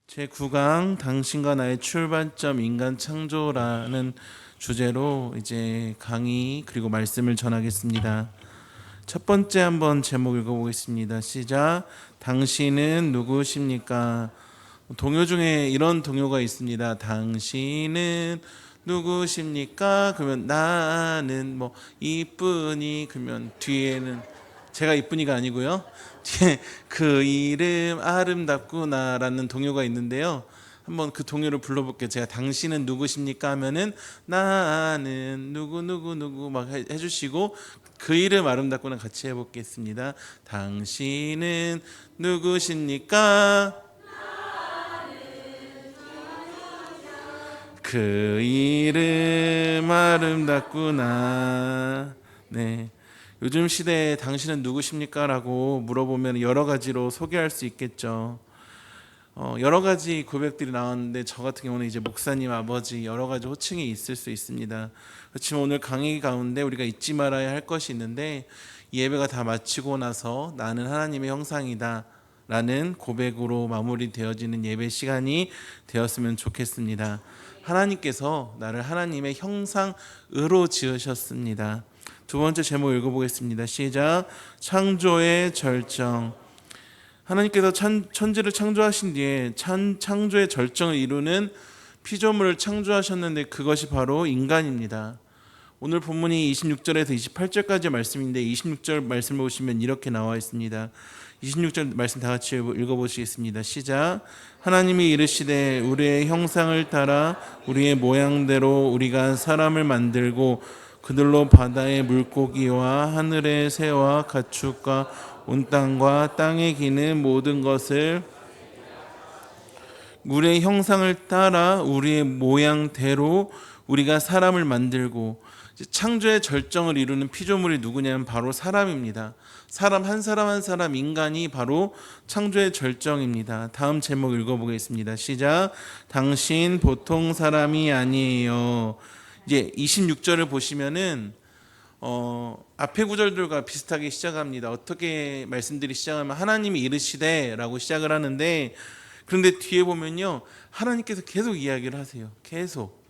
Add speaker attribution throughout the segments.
Speaker 1: 제9강 당신과 나의 출발점 인간 창조라는 주제로 이제 강의 그리고 말씀을 전하겠습니다. 첫 번째 한번 제목 읽어보겠습니다. 시작. 당신은 누구십니까? 동요 중에 이런 동요가 있습니다. 당신은 누구십니까? 그러면 나는 뭐 이쁜이, 그러면 뒤에는 제가 이쁜이가 아니고요. 뒤에 그 이름 아름답구나라는 동요가 있는데요. 한번 그 동요를 불러볼게요. 제가 당신은 누구십니까 하면은 나는 누구 누구 누구 막 해주시고 그 이름 아름답구나 같이 해보겠습니다. 당신은 누구십니까? 그 이름 아름답구나. 네. 요즘 시대에 당신은 누구십니까? 라고 물어보면 여러 가지로 소개할 수 있겠죠. 여러 가지 고백들이 나왔는데 저 같은 경우는 이제 목사님, 아버지 여러 가지 호칭이 있을 수 있습니다. 그렇지만 오늘 강의 가운데 우리가 잊지 말아야 할 것이 있는데, 예배가 다 마치고 나서 나는 하나님의 형상이다 라는 고백으로 마무리되어지는 예배 시간이 되었으면 좋겠습니다. 하나님께서 나를 하나님의 형상으로 지으셨습니다. 두 번째 제목 읽어보겠습니다. 시작. 창조의 절정. 하나님께서 천지를 창조하신 뒤에 창조의 절정을 이루는 피조물을 창조하셨는데 그것이 바로 인간입니다. 오늘 본문이 26절에서 28절까지 말씀인데 26절 말씀을 보시면 이렇게 나와 있습니다. 26절 말씀 다 같이 읽어보시겠습니다. 시작. 하나님이 이르시되 우리의 형상을 따라 우리의 모양대로 우리가 사람을 만들고 그들로 바다의 물고기와 하늘의 새와 가축과 온 땅과 땅에 기는 모든 것을 우리의 형상을 따라 우리의 모양대로 우리가 사람을 만들고. 창조의 절정을 이루는 피조물이 누구냐면 바로 사람입니다. 사람 한 사람 한 사람, 인간이 바로 창조의 절정입니다. 다음 제목 읽어보겠습니다. 시작. 당신 보통 사람이 아니에요. 이제 26절을 보시면은 앞에 구절들과 비슷하게 시작합니다. 어떻게 말씀들이 시작하면 하나님이 이르시되라고 시작을 하는데, 그런데 뒤에 보면요, 하나님께서 계속 이야기를 하세요. 계속.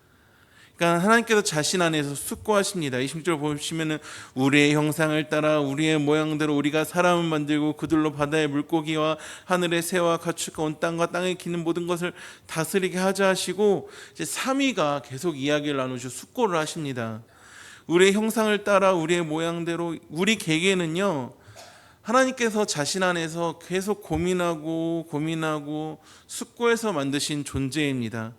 Speaker 1: 그러니까 하나님께서 자신 안에서 숙고하십니다. 26절 보시면은 우리의 형상을 따라 우리의 모양대로 우리가 사람을 만들고 그들로 바다의 물고기와 하늘의 새와 가축과 온 땅과 땅에 기는 모든 것을 다스리게 하자 하시고, 이제 삼위가 계속 이야기를 나누시고 숙고를 하십니다. 우리의 형상을 따라 우리의 모양대로. 우리 개개는요, 하나님께서 자신 안에서 계속 고민하고 숙고해서 만드신 존재입니다.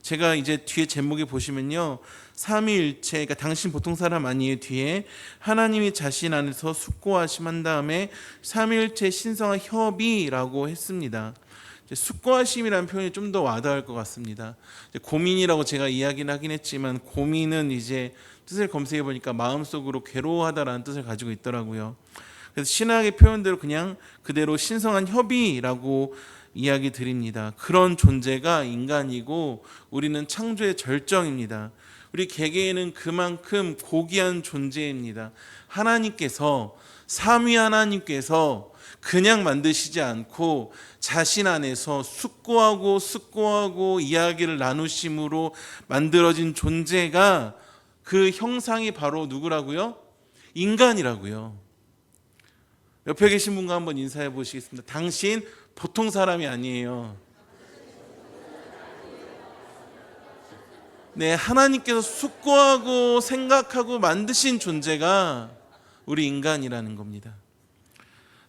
Speaker 1: 제가 이제 뒤에 제목에 보시면요, 삼위일체, 그러니까 당신 보통 사람 아니에요 뒤에 하나님이 자신 안에서 숙고하심 다음에 삼위일체 신성한 협의라고 했습니다. 숙고하심이라는 표현이 좀 더 와닿을 것 같습니다. 고민이라고 제가 이야기는 하긴 했지만, 고민은 이제 뜻을 검색해 보니까 마음속으로 괴로워하다라는 뜻을 가지고 있더라고요. 그래서 신학의 표현대로 그냥 그대로 신성한 협의라고 이야기 드립니다. 그런 존재가 인간이고 우리는 창조의 절정입니다. 우리 개개인은 그만큼 고귀한 존재입니다. 하나님께서, 삼위 하나님께서 그냥 만드시지 않고 자신 안에서 숙고하고 이야기를 나누심으로 만들어진 존재가, 그 형상이 바로 누구라고요? 인간이라고요. 옆에 계신 분과 한번 인사해 보시겠습니다. 당신 보통 사람이 아니에요. 네, 하나님께서 숙고하고 생각하고 만드신 존재가 우리 인간이라는 겁니다.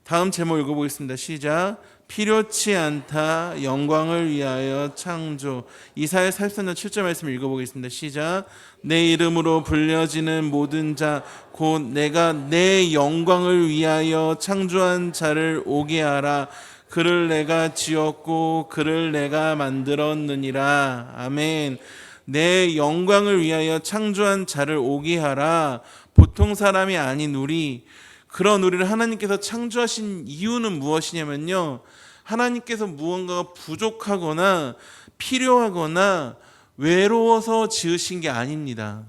Speaker 1: 다음 제목 읽어보겠습니다. 시작. 필요치 않다 영광을 위하여 창조. 이사야 43장 7절 말씀 읽어보겠습니다. 시작. 내 이름으로 불려지는 모든 자 곧 내가 내 영광을 위하여 창조한 자를 오게 하라. 그를 내가 지었고 그를 내가 만들었느니라. 아멘. 내 영광을 위하여 창조한 자를 오게 하라. 보통 사람이 아닌 우리, 그런 우리를 하나님께서 창조하신 이유는 무엇이냐면요, 하나님께서 무언가가 부족하거나 필요하거나 외로워서 지으신 게 아닙니다.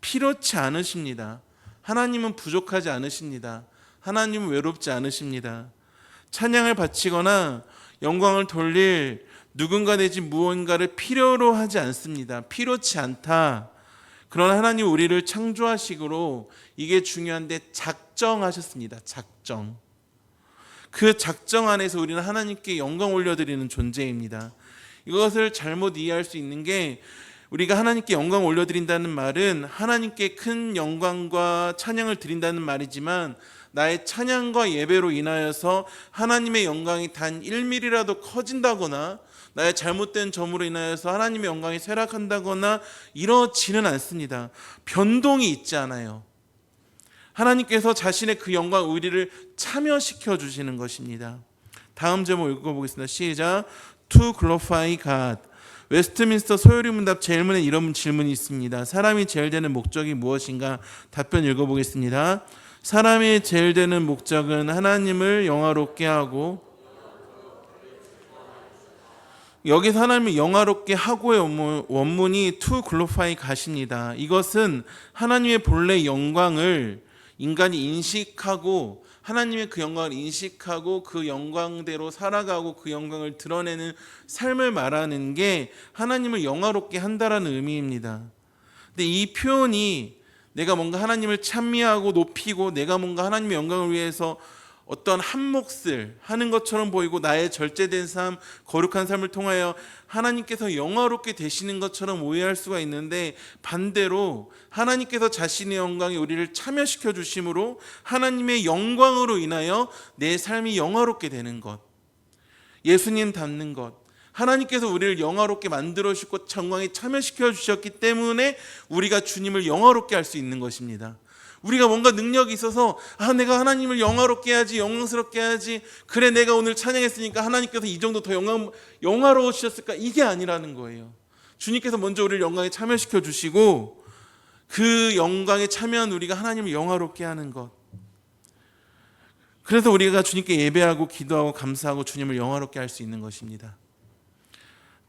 Speaker 1: 필요치 않으십니다. 하나님은 부족하지 않으십니다. 하나님은 외롭지 않으십니다. 찬양을 바치거나 영광을 돌릴 누군가 내지 무언가를 필요로 하지 않습니다. 필요치 않다. 그러나 하나님 우리를 창조하시기로 이게 중요한데 작정하셨습니다. 작정. 그 작정 안에서 우리는 하나님께 영광 올려드리는 존재입니다. 이것을 잘못 이해할 수 있는 게 우리가 하나님께 영광 올려드린다는 말은 하나님께 큰 영광과 찬양을 드린다는 말이지만 나의 찬양과 예배로 인하여서 하나님의 영광이 단 1mm라도 커진다거나 나의 잘못된 점으로 인하여서 하나님의 영광이 쇠락한다거나 이러지는 않습니다. 변동이 있지 않아요. 하나님께서 자신의 그 영광 우리를 참여시켜 주시는 것입니다. 다음 제목 읽어보겠습니다. 시작. To glorify God. 웨스트민스터 소요리 문답 제일문에 이런 질문이 있습니다. 사람이 제일 되는 목적이 무엇인가? 답변 읽어보겠습니다. 사람이 제일 되는 목적은 하나님을 영화롭게 하고, 여기서 하나님을 영화롭게 하고의 원문이 to glorify God입니다. 이것은 하나님의 본래 영광을 인간이 인식하고 하나님의 그 영광을 인식하고 그 영광대로 살아가고 그 영광을 드러내는 삶을 말하는 게 하나님을 영화롭게 한다라는 의미입니다. 근데 이 표현이 내가 뭔가 하나님을 찬미하고 높이고 내가 뭔가 하나님의 영광을 위해서 어떤 한 몫을 하는 것처럼 보이고 나의 절제된 삶, 거룩한 삶을 통하여 하나님께서 영화롭게 되시는 것처럼 오해할 수가 있는데 반대로 하나님께서 자신의 영광에 우리를 참여시켜 주심으로 하나님의 영광으로 인하여 내 삶이 영화롭게 되는 것, 예수님 닮는 것, 하나님께서 우리를 영화롭게 만들어 주시고 영광에 참여시켜 주셨기 때문에 우리가 주님을 영화롭게 할 수 있는 것입니다. 우리가 뭔가 능력이 있어서 내가 하나님을 영화롭게 해야지, 영광스럽게 해야지, 그래 내가 오늘 찬양했으니까 하나님께서 이 정도 더 영화로우셨을까, 이게 아니라는 거예요. 주님께서 먼저 우리를 영광에 참여시켜 주시고 그 영광에 참여한 우리가 하나님을 영화롭게 하는 것, 그래서 우리가 주님께 예배하고 기도하고 감사하고 주님을 영화롭게 할 수 있는 것입니다.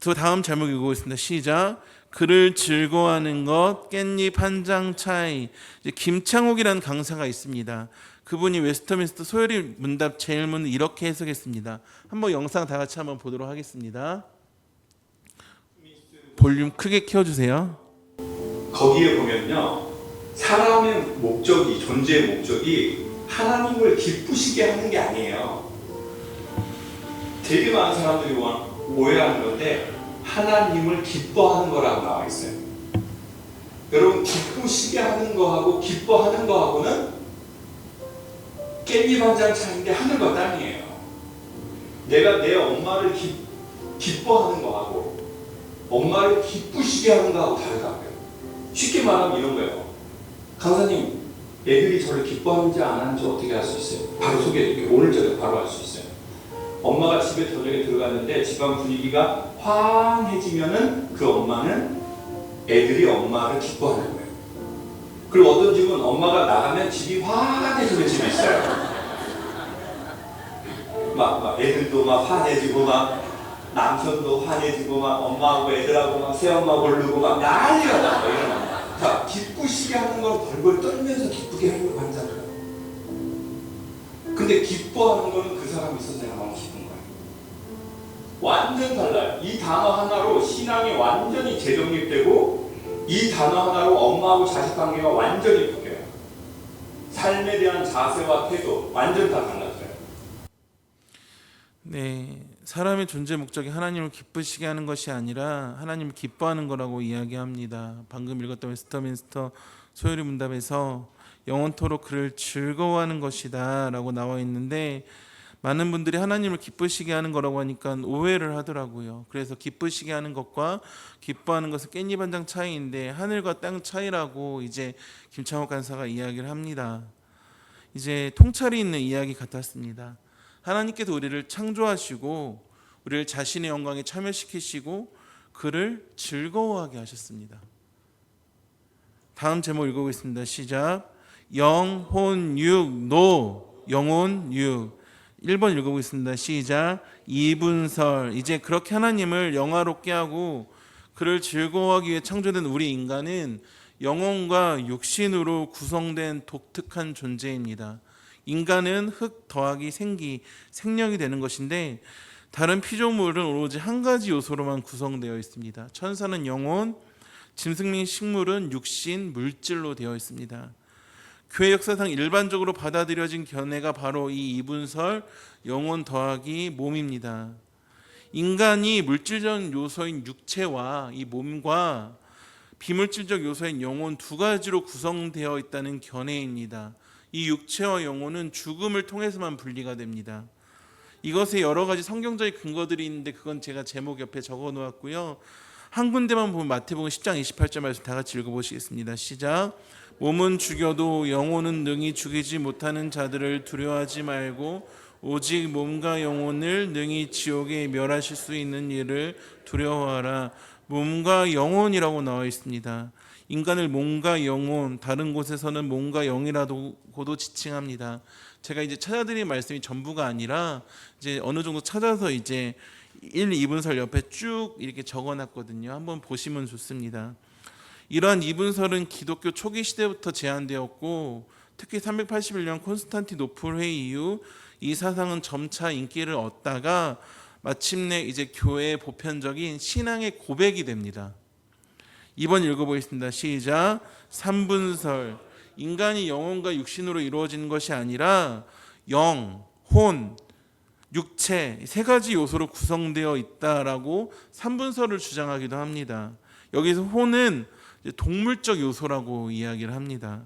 Speaker 1: 또 다음 제목 읽어보겠습니다. 시작. 그를 즐거워하는 것, 깻잎 한 장 차이. 김창옥이라는 강사가 있습니다. 그분이 웨스트민스터 소요리 문답 제일문을 이렇게 해석했습니다. 한번 영상 다 같이 한번 보도록 하겠습니다. 볼륨 크게 키워주세요.
Speaker 2: 거기에 보면요, 사람의 목적이, 존재의 목적이 하나님을 기쁘시게 하는 게 아니에요. 되게 많은 사람들이 오해하는 건데 하나님을 기뻐하는 거라고 나와 있어요. 여러분, 기쁘시게 하는 거하고 기뻐하는 거하고는 깻잎 한 장 차이인데 하늘과 땅이에요. 내가 내 엄마를 기뻐하는 거하고 엄마를 기쁘시게 하는 거하고 다르다고요. 쉽게 말하면 이런 거예요. 강사님, 애들이 저를 기뻐하는지 안 하는지 어떻게 알 수 있어요? 바로 소개해드릴게요. 오늘 저녁 바로 알 수 있어요. 엄마가 집에 저녁에 들어갔는데 집안 분위기가 환해지면은 그 엄마는 애들이 엄마를 기뻐하는 거예요. 그리고 어떤 집은 엄마가 나가면 집이 환해지는 집이 있어요. 막 애들도 막 환해지고 막 남편도 환해지고 막 엄마하고 애들하고 막 새엄마 고르고 막 난리가 나고 이런 엄마. 자, 기쁘시게 하는 걸 벌벌 떨면서 기쁘게 하려고 한다고요. 근데 기뻐하는 거는 그 사람이 있어서 내가 너무 기쁜 거예요. 완전 달라요. 이 단어 하나로 신앙이 완전히 재정립되고 이 단어 하나로 엄마하고 자식 관계가 완전히 바뀌어요. 삶에 대한 자세와 태도 완전 다 달라져요.
Speaker 1: 네, 사람의 존재 목적이 하나님을 기쁘시게 하는 것이 아니라 하나님을 기뻐하는 거라고 이야기합니다. 방금 읽었던 웨스트민스터 소요리 문답에서 영원토록 그를 즐거워하는 것이다 라고 나와 있는데 많은 분들이 하나님을 기쁘시게 하는 거라고 하니까 오해를 하더라고요. 그래서 기쁘시게 하는 것과 기뻐하는 것은 깻잎 한 장 차이인데 하늘과 땅 차이라고 이제 김창옥 간사가 이야기를 합니다. 이제 통찰이 있는 이야기 같았습니다. 하나님께서 우리를 창조하시고 우리를 자신의 영광에 참여시키시고 그를 즐거워하게 하셨습니다. 다음 제목 읽어보겠습니다. 시작. 영혼 육 노, 영혼 육. 1번 읽어보겠습니다. 시작. 이분설. 이제 그렇게 하나님을 영화롭게 하고 그를 즐거워하기 위해 창조된 우리 인간은 영혼과 육신으로 구성된 독특한 존재입니다. 인간은 흙 더하기 생기, 생명이 되는 것인데 다른 피조물은 오로지 한 가지 요소로만 구성되어 있습니다. 천사는 영혼, 짐승 및 식물은 육신, 물질로 되어 있습니다. 교회 역사상 일반적으로 받아들여진 견해가 바로 이 이분설 영혼 더하기 몸입니다. 인간이 물질적 요소인 육체와 이 몸과 비물질적 요소인 영혼 두 가지로 구성되어 있다는 견해입니다. 이 육체와 영혼은 죽음을 통해서만 분리가 됩니다. 이것에 여러 가지 성경적인 근거들이 있는데 그건 제가 제목 옆에 적어 놓았고요. 한 군데만 보면 마태복음 10장 28절 말씀 다 같이 읽어보시겠습니다. 시작. 몸은 죽여도 영혼은 능히 죽이지 못하는 자들을 두려워하지 말고 오직 몸과 영혼을 능히 지옥에 멸하실 수 있는 이를 두려워하라. 몸과 영혼이라고 나와 있습니다. 인간을 몸과 영혼, 다른 곳에서는 몸과 영이라고도 지칭합니다. 제가 이제 찾아드린 말씀이 전부가 아니라 이제 어느 정도 찾아서 이제 1, 2분설 옆에 쭉 이렇게 적어놨거든요. 한번 보시면 좋습니다. 이러한 이분설은 기독교 초기 시대부터 제한되었고 특히 381년 콘스탄티노플 회의 이후 이 사상은 점차 인기를 얻다가 마침내 이제 교회의 보편적인 신앙의 고백이 됩니다. 2번 읽어보겠습니다. 시작. 3분설. 인간이 영혼과 육신으로 이루어지는 것이 아니라 영, 혼, 육체 세 가지 요소로 구성되어 있다라고 3분설을 주장하기도 합니다. 여기서 혼은 동물적 요소라고 이야기를 합니다.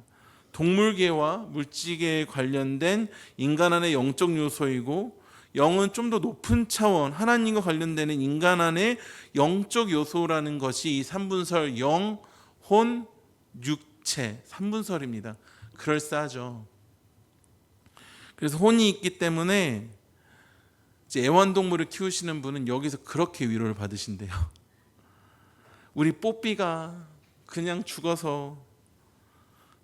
Speaker 1: 동물계와 물질계에 관련된 인간 안의 영적 요소이고 영은 좀 더 높은 차원 하나님과 관련되는 인간 안의 영적 요소라는 것이 이 3분설 영, 혼, 육체 3분설입니다. 그럴싸하죠. 그래서 혼이 있기 때문에 이제 애완동물을 키우시는 분은 여기서 그렇게 위로를 받으신대요. 우리 뽀삐가 그냥 죽어서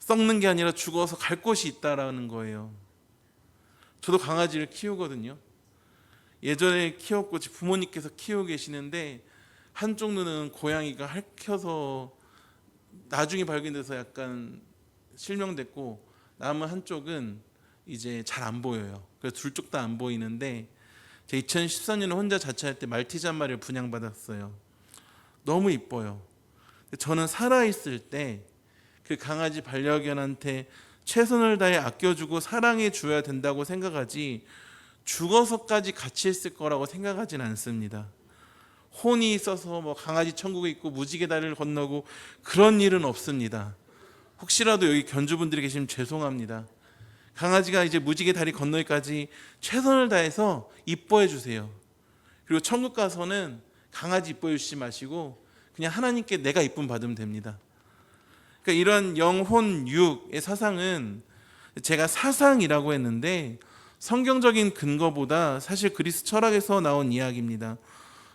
Speaker 1: 썩는 게 아니라 죽어서 갈 곳이 있다라는 거예요. 저도 강아지를 키우거든요. 예전에 키웠고 부모님께서 키우고 계시는데 한쪽 눈은 고양이가 핥혀서 나중에 발견돼서 약간 실명됐고 남은 한쪽은 이제 잘 안 보여요. 그래서 둘 쪽 다 안 보이는데 제가 2014년에 혼자 자취할 때 말티즈 한 마리를 분양받았어요. 너무 이뻐요. 저는 살아있을 때 그 강아지 반려견한테 최선을 다해 아껴주고 사랑해 줘야 된다고 생각하지 죽어서까지 같이 있을 거라고 생각하진 않습니다. 혼이 있어서 뭐 강아지 천국에 있고 무지개 다리를 건너고 그런 일은 없습니다. 혹시라도 여기 견주분들이 계시면 죄송합니다. 강아지가 이제 무지개 다리 건너기까지 최선을 다해서 이뻐해 주세요. 그리고 천국 가서는 강아지 이뻐해 주시지 마시고 그냥 하나님께 내가 이쁨 받으면 됩니다. 그러니까 이런 영혼 육의 사상은 제가 사상이라고 했는데 성경적인 근거보다 사실 그리스 철학에서 나온 이야기입니다.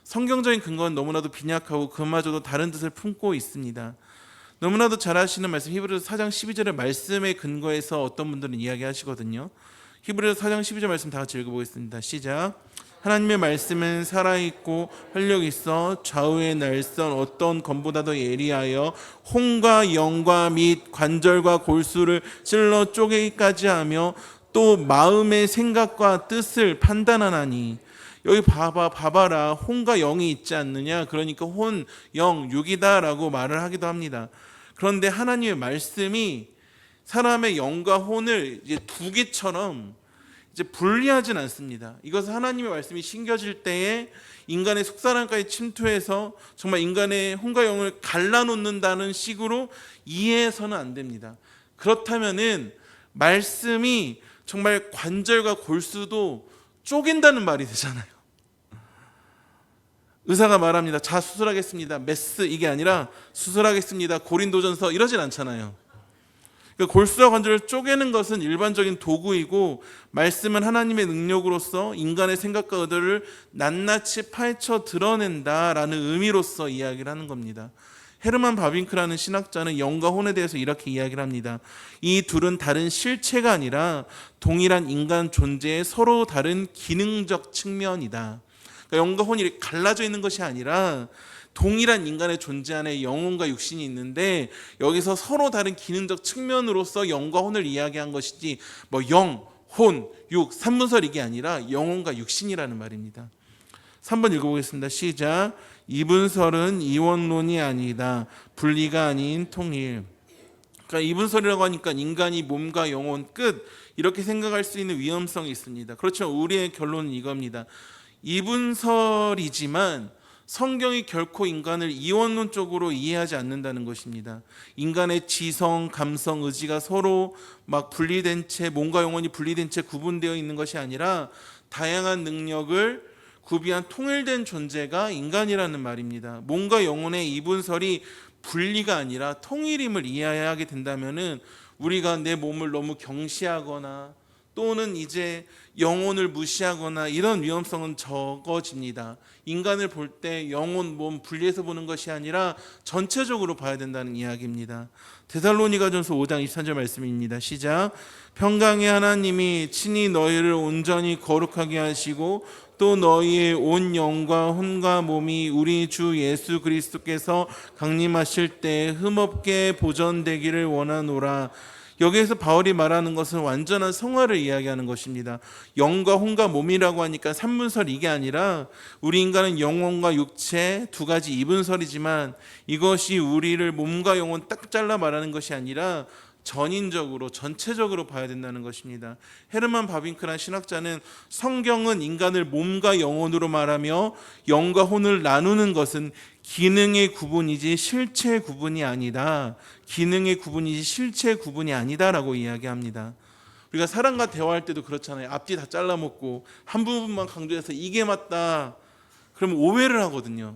Speaker 1: 성경적인 근거는 너무나도 빈약하고 그마저도 다른 뜻을 품고 있습니다. 너무나도 잘 아시는 말씀 히브리서 4장 12절의 말씀의 근거에서 어떤 분들은 이야기하시거든요. 히브리서 4장 12절 말씀 다 같이 읽어보겠습니다. 시작. 하나님의 말씀은 살아있고 활력이 있어 좌우의 날선 어떤 검보다도 예리하여 혼과 영과 및 관절과 골수를 찔러 쪼개기까지 하며 또 마음의 생각과 뜻을 판단하나니. 여기 봐봐라 혼과 영이 있지 않느냐. 그러니까 혼, 영, 육이다라고 말을 하기도 합니다. 그런데 하나님의 말씀이 사람의 영과 혼을 이제 두 개처럼 이제 분리하진 않습니다. 이것은 하나님의 말씀이 신겨질 때에 인간의 속사람까지 침투해서 정말 인간의 혼과 영을 갈라놓는다는 식으로 이해해서는 안 됩니다. 그렇다면은 말씀이 정말 관절과 골수도 쪼갠다는 말이 되잖아요. 의사가 말합니다. 자, 수술하겠습니다. 메스 이게 아니라 수술하겠습니다. 고린도전서 이러진 않잖아요. 그러니까 골수와 관절을 쪼개는 것은 일반적인 도구이고 말씀은 하나님의 능력으로서 인간의 생각과 의도를 낱낱이 파헤쳐 드러낸다라는 의미로서 이야기를 하는 겁니다. 헤르만 바빙크라는 신학자는 영과 혼에 대해서 이렇게 이야기를 합니다. 이 둘은 다른 실체가 아니라 동일한 인간 존재의 서로 다른 기능적 측면이다. 그러니까 영과 혼이 이렇게 갈라져 있는 것이 아니라 동일한 인간의 존재 안에 영혼과 육신이 있는데 여기서 서로 다른 기능적 측면으로서 영과 혼을 이야기한 것이지 뭐 영, 혼, 육, 삼분설 이게 아니라 영혼과 육신이라는 말입니다. 3번 읽어보겠습니다. 시작. 이분설은 이원론이 아니다. 분리가 아닌 통일. 그러니까 이분설이라고 하니까 인간이 몸과 영혼 끝 이렇게 생각할 수 있는 위험성이 있습니다. 그렇죠. 우리의 결론은 이겁니다. 이분설이지만 성경이 결코 인간을 이원론적으로 이해하지 않는다는 것입니다. 인간의 지성, 감성, 의지가 서로 막 분리된 채 몸과 영혼이 분리된 채 구분되어 있는 것이 아니라 다양한 능력을 구비한 통일된 존재가 인간이라는 말입니다. 몸과 영혼의 이분설이 분리가 아니라 통일임을 이해하게 된다면은 우리가 내 몸을 너무 경시하거나 또는 이제 영혼을 무시하거나 이런 위험성은 적어집니다. 인간을 볼 때 영혼, 몸 분리해서 보는 것이 아니라 전체적으로 봐야 된다는 이야기입니다. 데살로니가전서 5장 23절 말씀입니다. 시작. 평강의 하나님이 친히 너희를 온전히 거룩하게 하시고 또 너희의 온 영과 혼과 몸이 우리 주 예수 그리스도께서 강림하실 때 흠없게 보존되기를 원하노라. 여기에서 바울이 말하는 것은 완전한 성화를 이야기하는 것입니다. 영과 혼과 몸이라고 하니까 삼분설 이게 아니라 우리 인간은 영혼과 육체 두 가지 이분설이지만 이것이 우리를 몸과 영혼 딱 잘라 말하는 것이 아니라 전인적으로 전체적으로 봐야 된다는 것입니다. 헤르만 바빙크란 신학자는 성경은 인간을 몸과 영혼으로 말하며 영과 혼을 나누는 것은 기능의 구분이지 실체의 구분이 아니다. 기능의 구분이지 실체의 구분이 아니다라고 이야기합니다. 우리가 사람과 대화할 때도 그렇잖아요. 앞뒤 다 잘라먹고 한 부분만 강조해서 이게 맞다. 그러면 오해를 하거든요.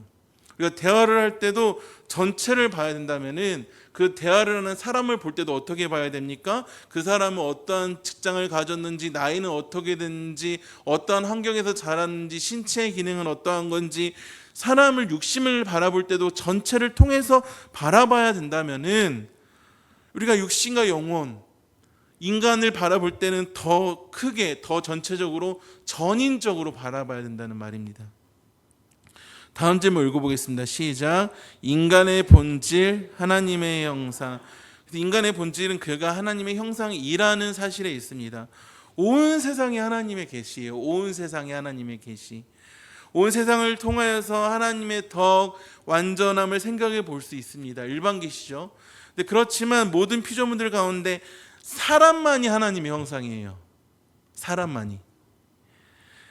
Speaker 1: 우리가 대화를 할 때도 전체를 봐야 된다면은 그 대화를 하는 사람을 볼 때도 어떻게 봐야 됩니까? 그 사람은 어떠한 직장을 가졌는지, 나이는 어떻게 됐는지, 어떠한 환경에서 자랐는지, 신체의 기능은 어떠한 건지, 사람을 육심을 바라볼 때도 전체를 통해서 바라봐야 된다면은 우리가 육신과 영혼, 인간을 바라볼 때는 더 크게, 더 전체적으로, 전인적으로 바라봐야 된다는 말입니다. 다음 질문 읽어보겠습니다. 시작. 인간의 본질, 하나님의 형상. 인간의 본질은 그가 하나님의 형상이라는 사실에 있습니다. 온 세상이 하나님의 계시예요. 온 세상이 하나님의 계시. 온 세상을 통하여서 하나님의 더 완전함을 생각해 볼 수 있습니다. 일반 계시죠. 근데 그렇지만 모든 피조물들 가운데 사람만이 하나님의 형상이에요. 사람만이.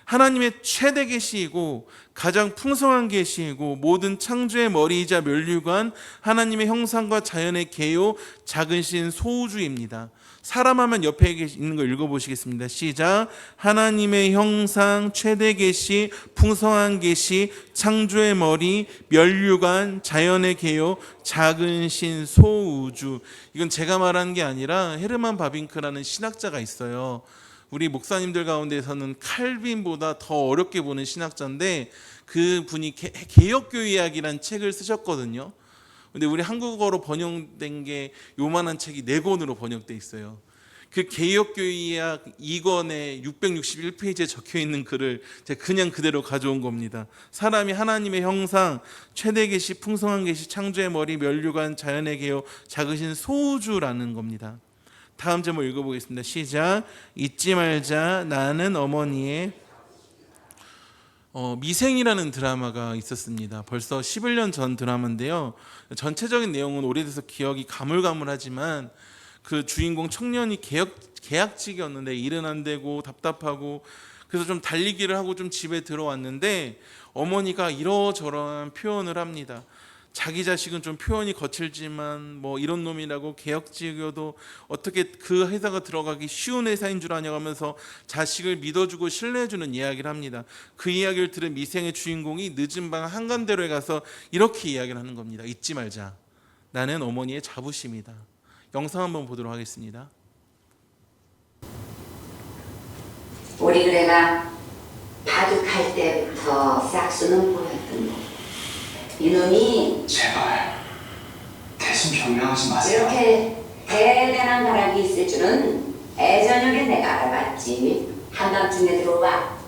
Speaker 1: 하나님의 최대 계시이고 가장 풍성한 계시이고 모든 창조의 머리이자 면류관 하나님의 형상과 자연의 계요 작은 신 소우주입니다. 사람하면 옆에 있는 거 읽어보시겠습니다. 시작. 하나님의 형상, 최대 계시, 풍성한 계시, 창조의 머리, 면류관, 자연의 계요, 작은 신, 소우주. 이건 제가 말하는 게 아니라 헤르만 바빙크라는 신학자가 있어요. 우리 목사님들 가운데서는 칼빈보다 더 어렵게 보는 신학자인데 그 분이 개혁교회 이야기라는 책을 쓰셨거든요. 근데 우리 한국어로 번역된 게 요만한 책이 4권으로 번역돼 있어요. 그 개혁교회 이약 2권에 661페이지에 적혀 있는 글을 제가 그냥 그대로 가져온 겁니다. 사람이 하나님의 형상, 최대 계시, 풍성한 계시, 창조의 머리, 면류관, 자연의 계요, 작으신 소우주라는 겁니다. 다음 제목 읽어보겠습니다. 시작. 잊지 말자. 나는 어머니의 미생이라는 드라마가 있었습니다. 벌써 11년 전 드라마인데요. 전체적인 내용은 오래돼서 기억이 가물가물하지만 그 주인공 청년이 계약직이었는데 일은 안 되고 답답하고 그래서 좀 달리기를 하고 좀 집에 들어왔는데 어머니가 이러저러한 표현을 합니다. 자기 자식은 좀 표현이 거칠지만 뭐 이런 놈이라고 계약직이어도 어떻게 그 회사가 들어가기 쉬운 회사인 줄 아냐고 하면서 자식을 믿어주고 신뢰해주는 이야기를 합니다. 그 이야기를 들은 미생의 주인공이 늦은 밤 한간대로에 가서 이렇게 이야기를 하는 겁니다. 잊지 말자. 나는 어머니의 자부심이다. 영상 한번 보도록 하겠습니다.
Speaker 3: 우리 그래가 바둑할 때부터 싹수는 보였던 거. 이놈이
Speaker 4: 제발 대신 변명하지 마세요.
Speaker 3: 이렇게 대단한 가락이 있을 줄은 애저녁에 내가 알아봤지. 한밤중에 들어와.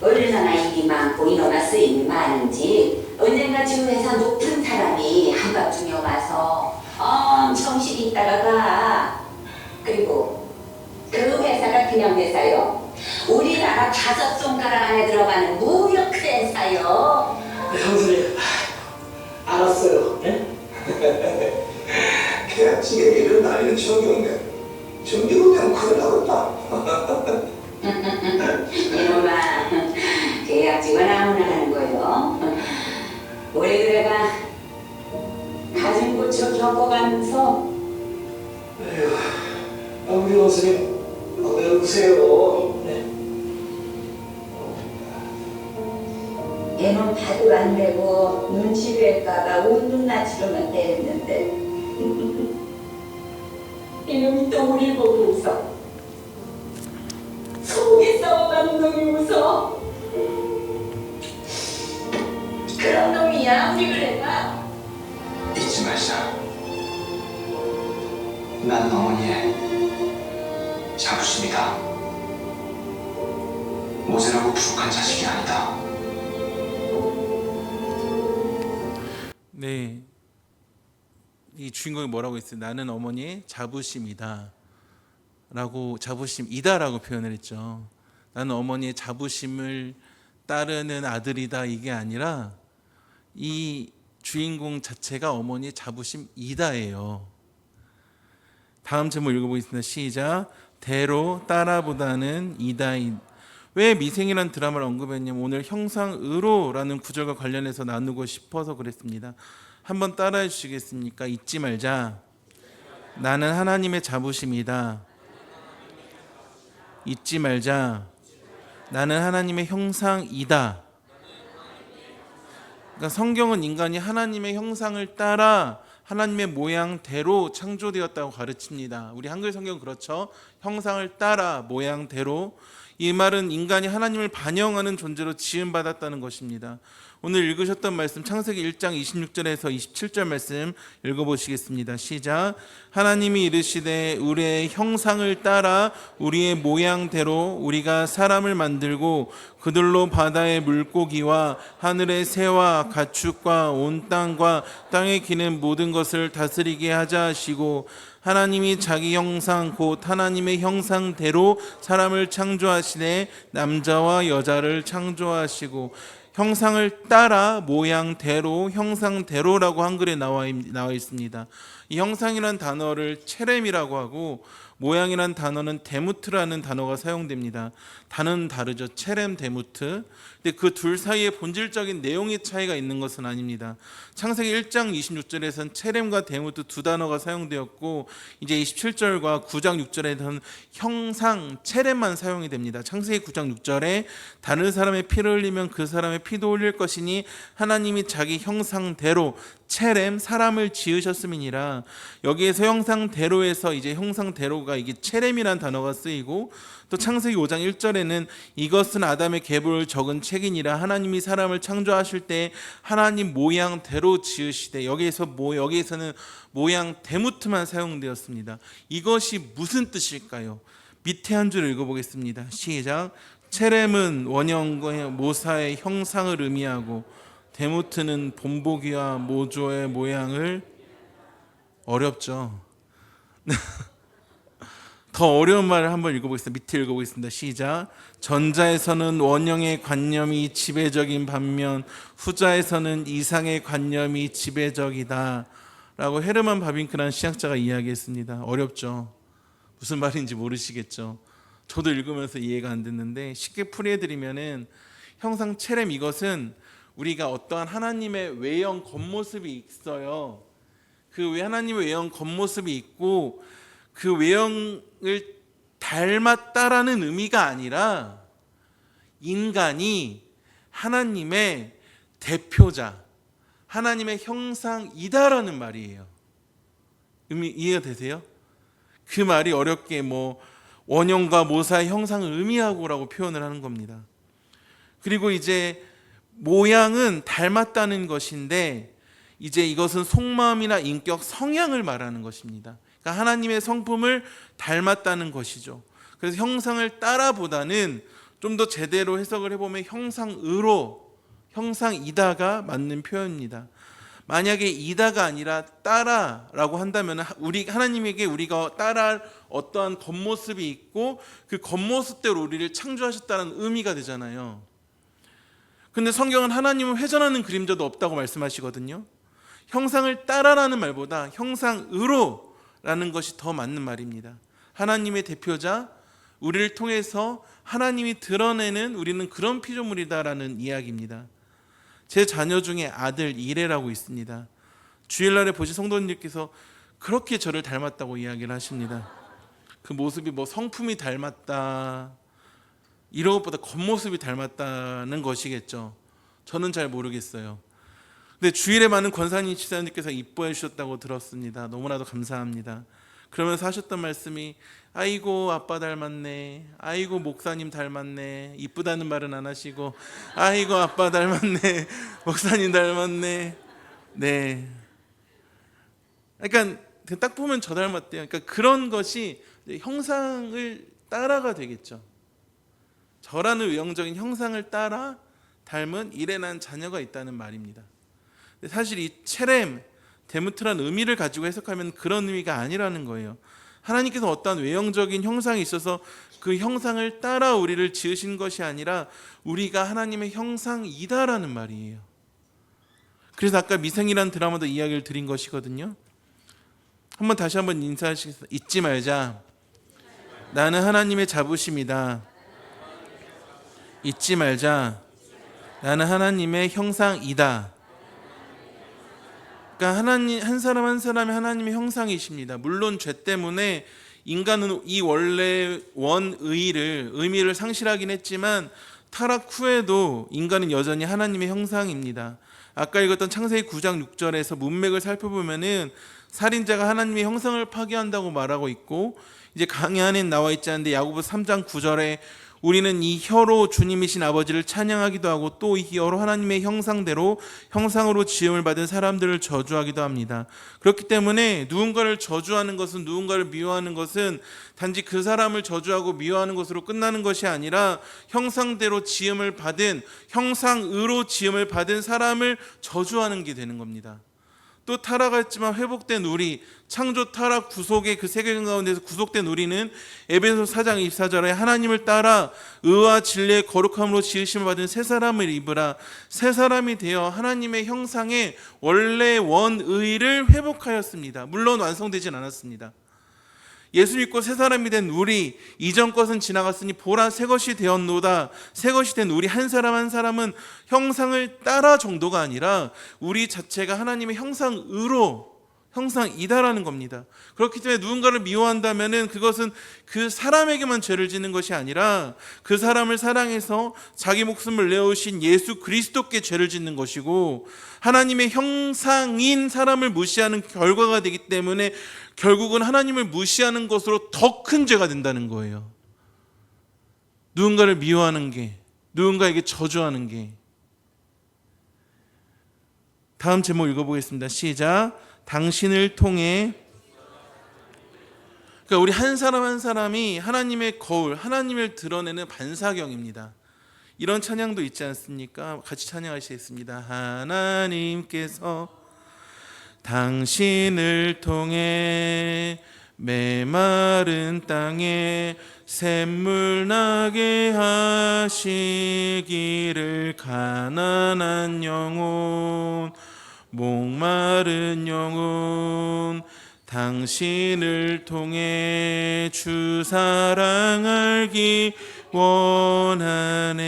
Speaker 3: 얼마나 일이 많고 인원나 쓰임이 많은지 언젠가 지구에서 높은 사람이 한밤중에 와서 엄청 씩 있다가 가. 그리고 그 회사가 그냥 회사요. 우리나라 5 손가락 안에 들어가는 무역 회사요. 알아요.
Speaker 5: 형수님, 알았어요. 예?
Speaker 6: 계약직에 일을 날리는 정경래 정경은 그냥 큰일 나겠다.
Speaker 3: 이놈아, 계약직은 아무나 하는 거요. 우리 그래가 가슴 고쳐 겪어가면서
Speaker 5: 에휴, 우리 형수님, 왜 우세요? 네?
Speaker 3: 얘는 봐도 안 되고 눈치 뵐까봐 웃는 낯으로만 때렸는데 이놈이 또 우리 보고 웃어. 속에 썩어가는 놈이 웃어. 그런 놈이야 우리 그래가.
Speaker 4: 잊지 말자. 나는 어머니의 자부심이다. 모자라고 부족한 자식이 아니다.
Speaker 1: 네, 이 주인공이 뭐라고 했어요? 나는 어머니의 자부심이다 라고, 자부심이다라고 표현을 했죠. 나는 어머니의 자부심을 따르는 아들이다, 이게 아니라 이 주인공 자체가 어머니의 자부심이다예요. 다음 제목 읽어보겠습니다. 시작. 대로 따라보다는 이다인. 왜 미생이라는 드라마를 언급했냐면 오늘 형상의로라는 구절과 관련해서 나누고 싶어서 그랬습니다. 한번 따라해 주시겠습니까? 잊지 말자. 나는 하나님의 자부심이다. 잊지 말자. 나는 하나님의 형상이다. 그러니까 성경은 인간이 하나님의 형상을 따라 하나님의 모양대로 창조되었다고 가르칩니다. 우리 한글 성경 그렇죠? 형상을 따라 모양대로. 이 말은 인간이 하나님을 반영하는 존재로 지음받았다는 것입니다. 오늘 읽으셨던 말씀 창세기 1장 26절에서 27절 말씀 읽어보시겠습니다. 시작. 하나님이 이르시되 우리의 형상을 따라 우리의 모양대로 우리가 사람을 만들고 그들로 바다의 물고기와 하늘의 새와 가축과 온 땅과 땅에 기는 모든 것을 다스리게 하자 하시고 하나님이 자기 형상 곧 하나님의 형상대로 사람을 창조하시되 남자와 여자를 창조하시고 형상을 따라 모양대로 형상대로라고 한글에 나와 있습니다. 이 형상이라는 단어를 체렘이라고 하고 모양이라는 단어는 데무트라는 단어가 사용됩니다. 단어는 다르죠. 체렘, 데무트. 근데 그 둘 사이에 본질적인 내용의 차이가 있는 것은 아닙니다. 창세기 1장 26절에서는 체렘과 데무트 두 단어가 사용되었고 이제 27절과 9장 6절에서는 형상, 체렘만 사용이 됩니다. 창세기 9장 6절에 다른 사람의 피를 흘리면 그 사람의 피도 흘릴 것이니 하나님이 자기 형상대로 체렘 사람을 지으셨음이니라. 여기에서 형상대로에서 이제 형상대로가 이게 체렘이라는 단어가 쓰이고 또 창세기 5장 1절에는 이것은 아담의 계보를 적은 책이니라. 하나님이 사람을 창조하실 때 하나님 모양대로 지으시되 여기에서는 모양 데무트만 사용되었습니다. 이것이 무슨 뜻일까요? 밑에 한 줄 읽어보겠습니다. 시작. 체렘은 원형과 모사의 형상을 의미하고 데무트는 본보기와 모조의 모양을. 어렵죠? 더 어려운 말을 한번 읽어보겠습니다. 밑에 읽어보겠습니다. 시작. 전자에서는 원형의 관념이 지배적인 반면 후자에서는 이상의 관념이 지배적이다 라고 헤르만 바빙크라는 신학자가 이야기했습니다. 어렵죠? 무슨 말인지 모르시겠죠? 저도 읽으면서 이해가 안 됐는데 쉽게 풀이해드리면은 형상 체렘, 이것은 우리가 어떠한 하나님의 외형 겉모습이 있어요. 그 하나님의 외형 겉모습이 있고 그 외형을 닮았다라는 의미가 아니라 인간이 하나님의 대표자, 하나님의 형상이다라는 말이에요. 의미 이해가 되세요? 그 말이 어렵게 원형과 모사의 형상을 의미하고라고 표현을 하는 겁니다. 그리고 이제 모양은 닮았다는 것인데 이제 이것은 속마음이나 인격, 성향을 말하는 것입니다. 그러니까 하나님의 성품을 닮았다는 것이죠. 그래서 형상을 따라보다는 좀 더 제대로 해석을 해보면 형상의로, 형상이다가 맞는 표현입니다. 만약에 이다가 아니라 따라라고 한다면 하나님에게 우리가 따라할 어떠한 겉모습이 있고 그 겉모습대로 우리를 창조하셨다는 의미가 되잖아요. 근데 성경은 하나님을 회전하는 그림자도 없다고 말씀하시거든요. 형상을 따라라는 말보다 형상으로라는 것이 더 맞는 말입니다. 하나님의 대표자, 우리를 통해서 하나님이 드러내는 우리는 그런 피조물이다라는 이야기입니다. 제 자녀 중에 아들 이레라고 있습니다. 주일날에 보신 성도님들께서 그렇게 저를 닮았다고 이야기를 하십니다. 그 모습이 뭐 성품이 닮았다 이런 것보다 겉모습이 닮았다는 것이겠죠. 저는 잘 모르겠어요. 근데 주일에 많은 권사님 집사님께서 이뻐해 주셨다고 들었습니다. 너무나도 감사합니다. 그러면서 하셨던 말씀이 아이고 아빠 닮았네, 아이고 목사님 닮았네, 이쁘다는 말은 안 하시고 아이고 아빠 닮았네, 목사님 닮았네. 네, 그러니까 딱 보면 저 닮았대요. 그러니까 그런 것이 형상을 따라가 되겠죠. 저라는 외형적인 형상을 따라 닮은 일에 난 자녀가 있다는 말입니다. 사실 이 체렘, 데무트라는 의미를 가지고 해석하면 그런 의미가 아니라는 거예요. 하나님께서 어떠한 외형적인 형상이 있어서 그 형상을 따라 우리를 지으신 것이 아니라 우리가 하나님의 형상이다라는 말이에요. 그래서 아까 미생이라는 드라마도 이야기를 드린 것이거든요. 다시 한번 인사하시겠습니다. 잊지 말자. 나는 하나님의 자부심이다. 잊지 말자. 나는 하나님의 형상이다. 그러니까 하나님, 한 사람 한 사람이 하나님의 형상이십니다. 물론 죄 때문에 인간은 이 원래 의미를 상실하긴 했지만 타락 후에도 인간은 여전히 하나님의 형상입니다. 아까 읽었던 창세기 9장 6절에서 문맥을 살펴보면은 살인자가 하나님의 형상을 파괴한다고 말하고 있고, 이제 강의 안에 나와 있지 않은데 야고보서 3장 9절에 우리는 이 혀로 주님이신 아버지를 찬양하기도 하고 또 이 혀로 하나님의 형상으로 지음을 받은 사람들을 저주하기도 합니다. 그렇기 때문에 누군가를 저주하는 것은, 누군가를 미워하는 것은 단지 그 사람을 저주하고 미워하는 것으로 끝나는 것이 아니라 형상으로 지음을 받은 사람을 저주하는 게 되는 겁니다. 또 타락했지만 회복된 우리, 창조 타락 구속의 그 세계관 가운데서 구속된 우리는 에베소 4장 24절에 하나님을 따라 의와 진리의 거룩함으로 지으심을 받은 새 사람을 입으라. 새 사람이 되어 하나님의 형상의 원래 원의를 회복하였습니다. 물론 완성되진 않았습니다. 예수 믿고 새 사람이 된 우리, 이전 것은 지나갔으니 보라 새 것이 되었노다. 새 것이 된 우리 한 사람 한 사람은 형상을 따라 정도가 아니라 우리 자체가 하나님의 형상이다라는 겁니다. 그렇기 때문에 누군가를 미워한다면은 그것은 그 사람에게만 죄를 짓는 것이 아니라 그 사람을 사랑해서 자기 목숨을 내어오신 예수 그리스도께 죄를 짓는 것이고, 하나님의 형상인 사람을 무시하는 결과가 되기 때문에 결국은 하나님을 무시하는 것으로 더 큰 죄가 된다는 거예요. 누군가를 미워하는 게, 누군가에게 저주하는 게. 다음 제목 읽어보겠습니다. 시작. 당신을 통해. 그러니까 우리 한 사람 한 사람이 하나님의 거울, 하나님을 드러내는 반사경입니다. 이런 찬양도 있지 않습니까? 같이 찬양하시겠습니다. 하나님께서 당신을 통해 메마른 땅에 샘물 나게 하시기를, 가난한 영혼, 목마른 영혼, 당신을 통해 주 사랑 알기 원하네.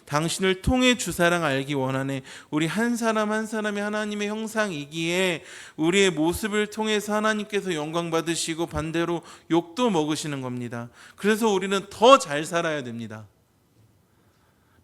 Speaker 1: 당신을 통해 주 사랑 알기 원하네. 우리 한 사람 한 사람이 하나님의 형상이기에 우리의 모습을 통해서 하나님께서 영광 받으시고 반대로 욕도 먹으시는 겁니다. 그래서 우리는 더 잘 살아야 됩니다.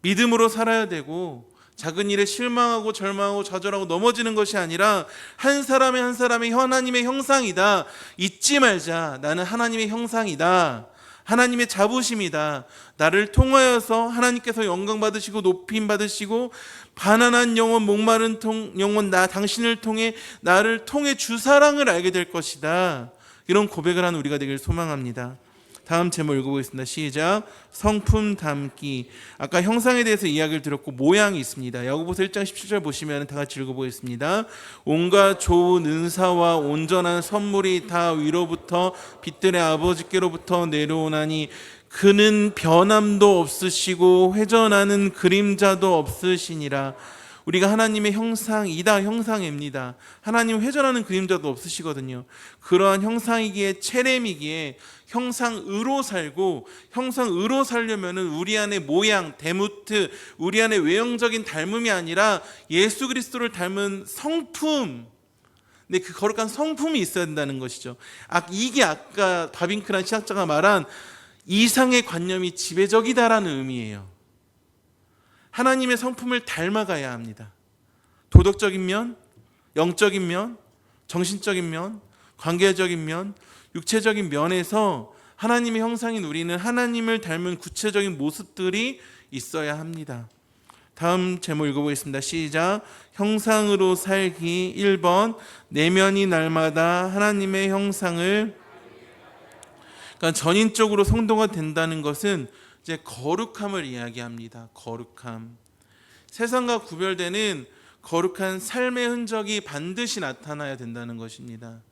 Speaker 1: 믿음으로 살아야 되고, 작은 일에 실망하고 절망하고 좌절하고 넘어지는 것이 아니라 한 사람의 하나님의 형상이다. 잊지 말자. 나는 하나님의 형상이다. 하나님의 자부심이다. 나를 통하여서 하나님께서 영광 받으시고 높임 받으시고, 가난한 영혼, 목마른 영혼, 당신을 통해, 나를 통해 주 사랑을 알게 될 것이다. 이런 고백을 한 우리가 되길 소망합니다. 다음 제목 읽어보겠습니다. 시작. 성품 담기. 아까 형상에 대해서 이야기를 드렸고 모양이 있습니다. 야고보서 1장 17절 보시면 다 같이 읽어보겠습니다. 온갖 좋은 은사와 온전한 선물이 다 위로부터 빛들의 아버지께로부터 내려오나니 그는 변함도 없으시고 회전하는 그림자도 없으시니라. 우리가 하나님의 형상이다, 형상입니다. 하나님 회전하는 그림자도 없으시거든요. 그러한 형상이기에 체렘이기에 형상으로 살고, 형상으로 살려면은 우리 안에 모양, 데무트, 우리 안에 외형적인 닮음이 아니라 예수 그리스도를 닮은 성품, 근데 그 거룩한 성품이 있어야 된다는 것이죠. 이게 아까 바빙크란 신학자가 말한 이상의 관념이 지배적이다라는 의미예요. 하나님의 성품을 닮아가야 합니다. 도덕적인 면, 영적인 면, 정신적인 면, 관계적인 면, 육체적인 면에서 하나님의 형상인 우리는 하나님을 닮은 구체적인 모습들이 있어야 합니다. 다음 제목 읽어보겠습니다. 시작. 형상으로 살기. 1번 내면이 날마다 하나님의 형상을, 그러니까 전인적으로 성도가 된다는 것은 이제 거룩함을 이야기합니다. 거룩함. 세상과 구별되는 거룩한 삶의 흔적이 반드시 나타나야 된다는 것입니다.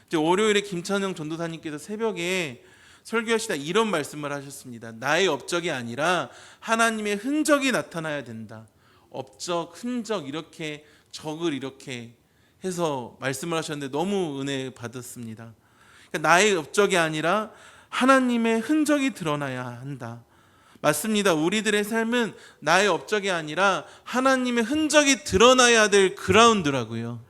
Speaker 1: 이제 월요일에 김찬영 전도사님께서 새벽에 설교하시다 이런 말씀을 하셨습니다. 나의 업적이 아니라 하나님의 흔적이 나타나야 된다. 업적, 흔적, 이렇게 적을 이렇게 해서 말씀을 하셨는데 너무 은혜 받았습니다. 그러니까 나의 업적이 아니라 하나님의 흔적이 드러나야 한다. 맞습니다. 우리들의 삶은 나의 업적이 아니라 하나님의 흔적이 드러나야 될 그라운드라고요.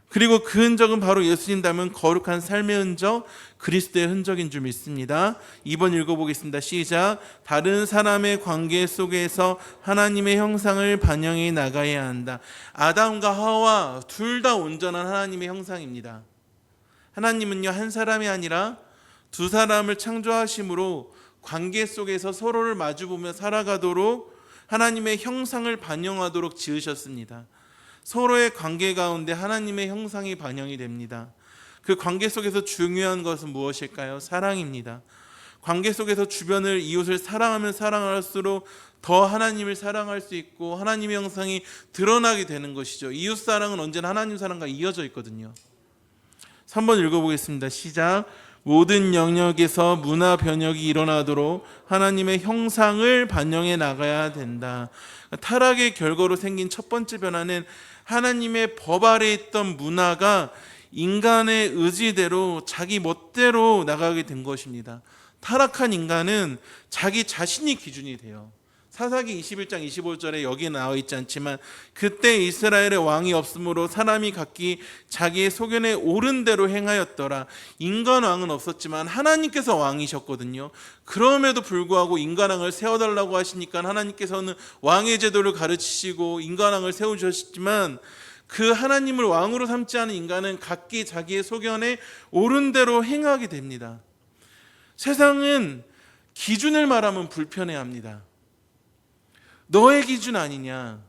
Speaker 1: 그리고 그 흔적은 바로 예수님 닮은 거룩한 삶의 흔적, 그리스도의 흔적인 줄 믿습니다. 2번 읽어보겠습니다. 시작. 다른 사람의 관계 속에서 하나님의 형상을 반영해 나가야 한다. 아담과 하와 둘 다 온전한 하나님의 형상입니다. 하나님은요, 한 사람이 아니라 두 사람을 창조하심으로 관계 속에서 서로를 마주보며 살아가도록 하나님의 형상을 반영하도록 지으셨습니다. 서로의 관계 가운데 하나님의 형상이 반영이 됩니다. 그 관계 속에서 중요한 것은 무엇일까요? 사랑입니다. 관계 속에서 주변을, 이웃을 사랑하면 사랑할수록 더 하나님을 사랑할 수 있고 하나님의 형상이 드러나게 되는 것이죠. 이웃 사랑은 언제나 하나님 사랑과 이어져 있거든요. 3번 읽어보겠습니다. 시작. 모든 영역에서 문화 변혁이 일어나도록 하나님의 형상을 반영해 나가야 된다. 타락의 결과로 생긴 첫 번째 변화는 하나님의 법 아래 있던 문화가 인간의 의지대로 자기 멋대로 나가게 된 것입니다. 타락한 인간은 자기 자신이 기준이 돼요. 사사기 21장 25절에 여기에 나와 있지 않지만 그때 이스라엘의 왕이 없으므로 사람이 각기 자기의 소견에 옳은 대로 행하였더라. 인간 왕은 없었지만 하나님께서 왕이셨거든요. 그럼에도 불구하고 인간왕을 세워달라고 하시니까 하나님께서는 왕의 제도를 가르치시고 인간왕을 세우셨지만 그 하나님을 왕으로 삼지 않은 인간은 각기 자기의 소견에 옳은 대로 행하게 됩니다. 세상은 기준을 말하면 불편해합니다. 너의 기준 아니냐.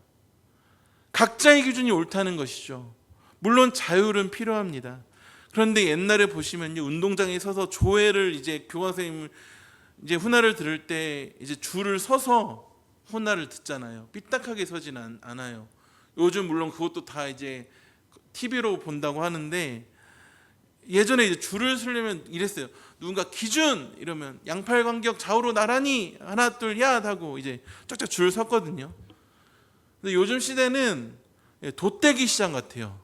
Speaker 1: 각자의 기준이 옳다는 것이죠. 물론 자율은 필요합니다. 그런데 옛날에 보시면요, 운동장에 서서 조회를 이제 교감 선생님 이제 훈화를 들을 때 이제 줄을 서서 훈화를 듣잖아요. 삐딱하게 서진 않아요. 요즘 물론 그것도 다 이제 TV로 본다고 하는데 예전에 이제 줄을 서려면 이랬어요. 누군가 기준 이러면 양팔 간격 좌우로 나란히 하나 둘 야 하고 이제 쫙쫙 줄 섰거든요. 근데 요즘 시대는 돗대기 시장 같아요.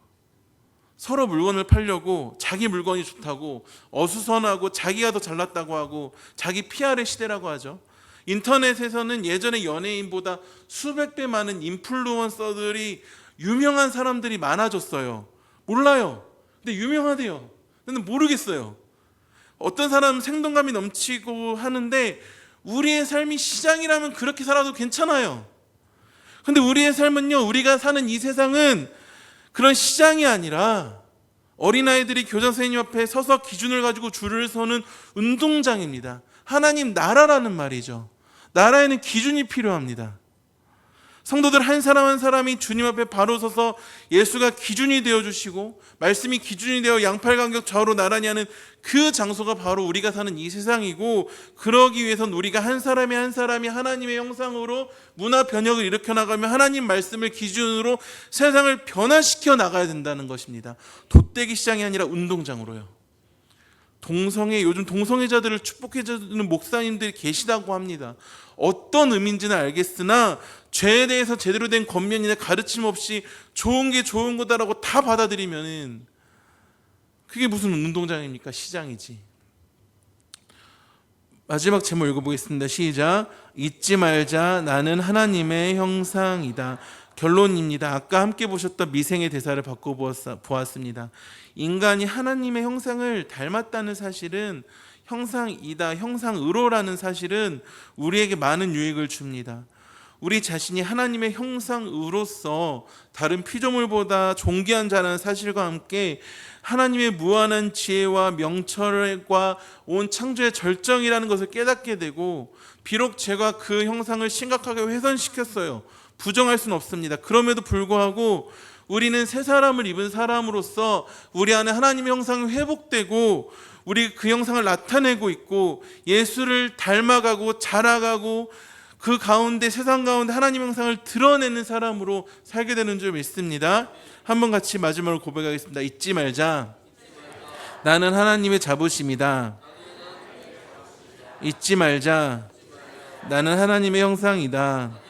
Speaker 1: 서로 물건을 팔려고 자기 물건이 좋다고 어수선하고 자기가 더 잘났다고 하고 자기 PR의 시대라고 하죠. 인터넷에서는 예전에 연예인보다 수백 배 많은 인플루언서들이 유명한 사람들이 많아졌어요. 몰라요. 근데 유명하대요. 근데 모르겠어요. 어떤 사람은 생동감이 넘치고 하는데 우리의 삶이 시장이라면 그렇게 살아도 괜찮아요. 근데 우리의 삶은요, 우리가 사는 이 세상은 그런 시장이 아니라 어린아이들이 교장 선생님 앞에 서서 기준을 가지고 줄을 서는 운동장입니다. 하나님 나라라는 말이죠. 나라에는 기준이 필요합니다. 성도들 한 사람 한 사람이 주님 앞에 바로 서서 예수가 기준이 되어주시고 말씀이 기준이 되어 양팔 간격 좌우로 나란히 하는 그 장소가 바로 우리가 사는 이 세상이고, 그러기 위해서는 우리가 한 사람이 한 사람이 하나님의 형상으로 문화 변혁을 일으켜 나가며 하나님 말씀을 기준으로 세상을 변화시켜 나가야 된다는 것입니다. 돗대기 시장이 아니라 운동장으로요. 요즘 동성애자들을 축복해주는 목사님들이 계시다고 합니다. 어떤 의미인지는 알겠으나 죄에 대해서 제대로 된 권면이나 가르침 없이 좋은 게 좋은 거다라고 다 받아들이면은 그게 무슨 운동장입니까? 시장이지. 마지막 제목 읽어보겠습니다. 시작. 잊지 말자. 나는 하나님의 형상이다. 결론입니다. 아까 함께 보셨던 미생의 대사를 바꿔보았습니다. 인간이 하나님의 형상을 닮았다는 사실은, 형상이다, 형상으로라는 사실은 우리에게 많은 유익을 줍니다. 우리 자신이 하나님의 형상으로서 다른 피조물보다 존귀한 자라는 사실과 함께 하나님의 무한한 지혜와 명철과 온 창조의 절정이라는 것을 깨닫게 되고, 비록 제가 그 형상을 심각하게 훼손시켰어요. 부정할 수는 없습니다. 그럼에도 불구하고 우리는 새 사람을 입은 사람으로서 우리 안에 하나님의 형상이 회복되고 우리 그 형상을 나타내고 있고 예수를 닮아가고 자라가고 그 가운데, 세상 가운데 하나님의 형상을 드러내는 사람으로 살게 되는 줄 믿습니다. 한번 같이 마지막으로 고백하겠습니다. 잊지 말자. 나는 하나님의 자부심이다. 잊지 말자. 나는 하나님의 형상이다.